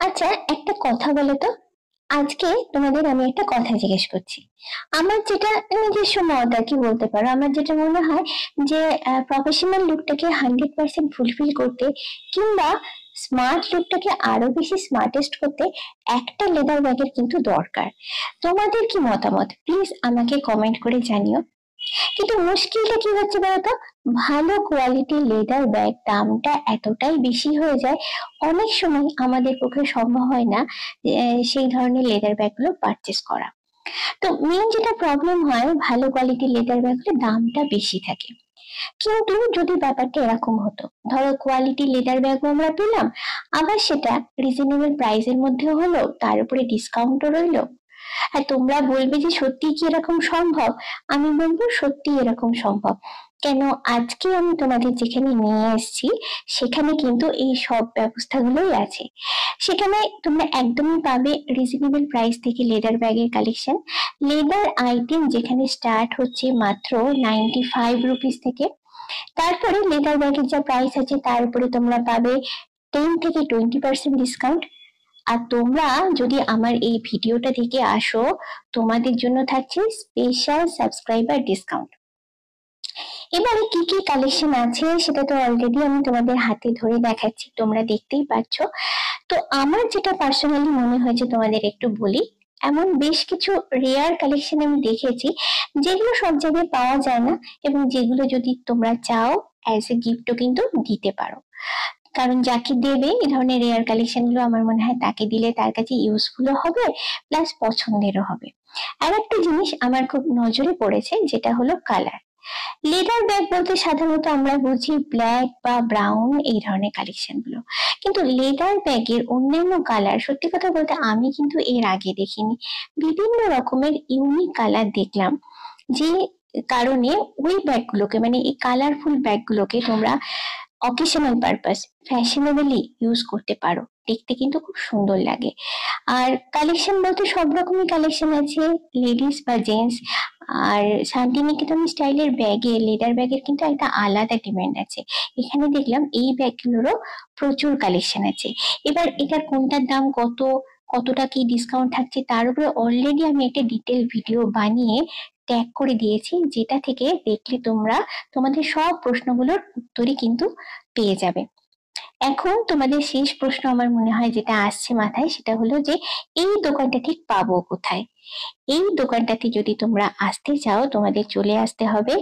আচ্ছা, একটা কথা বলো তো। আজকে তোমাদের আমি একটা কথা জিজ্ঞেস করছি। আমার যেটা নিজস্ব মত আর কি বলতে পারো, আমার যেটা মনে হয় যে প্রফেশনাল লুকটাকে 100% ফুলফিল করতে কিংবা স্মার্ট লুকটাকে আরো বেশি স্মার্টেস্ট করতে একটা লেদার ব্যাগের কিন্তু দরকার। তোমাদের কি মতামত প্লিজ আমাকে কমেন্ট করে জানিও। কিন্তু মুশকিলটা কি হচ্ছে বলতো, ভালো কোয়ালিটির লেদার ব্যাগ দামটা এতটাই বেশি হয়ে যায়, অনেক সময় আমাদের পক্ষে সম্ভব হয় না সেই ধরনের লেদার ব্যাগ গুলো পারচেস করা। তো মেইন যেটা প্রবলেম হয়, ভালো কোয়ালিটির লেদার ব্যাগ গুলো দামটা বেশি থাকে। কিন্তু যদি ব্যাপারটা এরকম হতো, ধরো কোয়ালিটি লেদার ব্যাগও আমরা পেলাম, আবার সেটা রিজনেবল প্রাইসের মধ্যে হলো, তার উপরে ডিসকাউন্টও রইলো, আর তোমরা বলবে যে সত্যি কি এরকম সম্ভব, আমি বলবো সত্যি এরকম সম্ভব। কেন, আজকে আমি তোমাদের যেখানে নিয়ে এসেছি সেখানে কিন্তু এই সব ব্যবস্থাগুলোই আছে। সেখানে তোমরা একদমই পাবে রিজনেবল প্রাইস থেকে লেদার ব্যাগের কালেকশন। লেদার আইটেম যেখানে স্টার্ট হচ্ছে মাত্র 95 রুপিস থেকে। তারপরে লেদার ব্যাগের যা প্রাইস আছে তার উপরে তোমরা পাবে 10 থেকে 20% ডিসকাউন্ট। আর তোমরা যদি আমার এই ভিডিওটা থেকে আসো, তোমাদের জন্য থাকছে স্পেশাল সাবস্ক্রাইবার ডিসকাউন্ট। এবারে কি কি কালেকশন আছে সেটা তো অলরেডি আমি তোমাদের হাতে ধরে দেখাচ্ছি, তোমরা দেখতেই পাচ্ছ। তো আমার যেটা পার্সোনালি মনে হয়েছে তোমাদের একটু বলি। এমন বেশ কিছু রেয়ার কালেকশন আমি দেখেছি যেগুলো সব জায়গায় পাওয়া যায় না, এবং যেগুলো যদি তোমরা চাও অ্যাজ এ গিফটও কিন্তু দিতে পারো। কারণ যাকে দেবে এই ধরনের রেয়ার কালেকশন গুলো আমার মনে হয় তাকে দিলে তার কাছে ইউজফুলও হবে, প্লাস পছন্দেরও হবে। আর একটা জিনিস আমার খুব নজরে পড়েছে, যেটা হলো কালার। লেদার ব্যাগ বলতে সাধারণত আমরা বুঝি ব্ল্যাক বা ব্রাউন এই ধরনের কালেকশন গুলো, কিন্তু লেদার ব্যাগের অন্যান্য কালার সত্যি কথা বলতে আমি কিন্তু এর আগে দেখিনি। বিভিন্ন রকমের ইউনিক কালার দেখলাম, যে কারণে ওই ব্যাগগুলোকে মানে এই কালারফুল ব্যাগগুলোকে তোমরা অকেশনাল পারপাস ফ্যাশনেবলি ইউজ করতে পারো, দেখতে কিন্তু খুব সুন্দর লাগে। আর কালেকশন বলতে সব রকমই কালেকশন আছে, লেডিস বা জেন্টস। আর শান্তিনিকেতন স্টাইলের ব্যাগে, লেদার ব্যাগের কিন্তু একটা আলাদা ডিমান্ড আছে। এখানে দেখলাম এই ব্যাগগুলোরও প্রচুর কালেকশন আছে। এবার এটার কোনটার দাম কত, কতটা কি ডিসকাউন্ট থাকছে তার উপরে অলরেডি আমি একটা ডিটেল ভিডিও বানিয়ে ট্যাগ করে দিয়েছি, যেটা থেকে দেখলে তোমরা তোমাদের সব প্রশ্নগুলোর উত্তরই কিন্তু পেয়ে যাবে। এখন তোমাদের শেষ প্রশ্ন আমার মনে হয় যেটা আসছে মাথায়, সেটা হলো যে এই দোকানটা ঠিক পাবো কোথায়। এই দোকানটাতে যদি তোমরা আসতে চাও, তোমাদের চলে আসতে হবে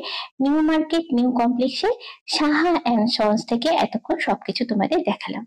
নিউ মার্কেট নিউ কমপ্লেক্সে সাহা অ্যান্ড সন্স থেকে। এতক্ষণ সবকিছু তোমাদের দেখালাম।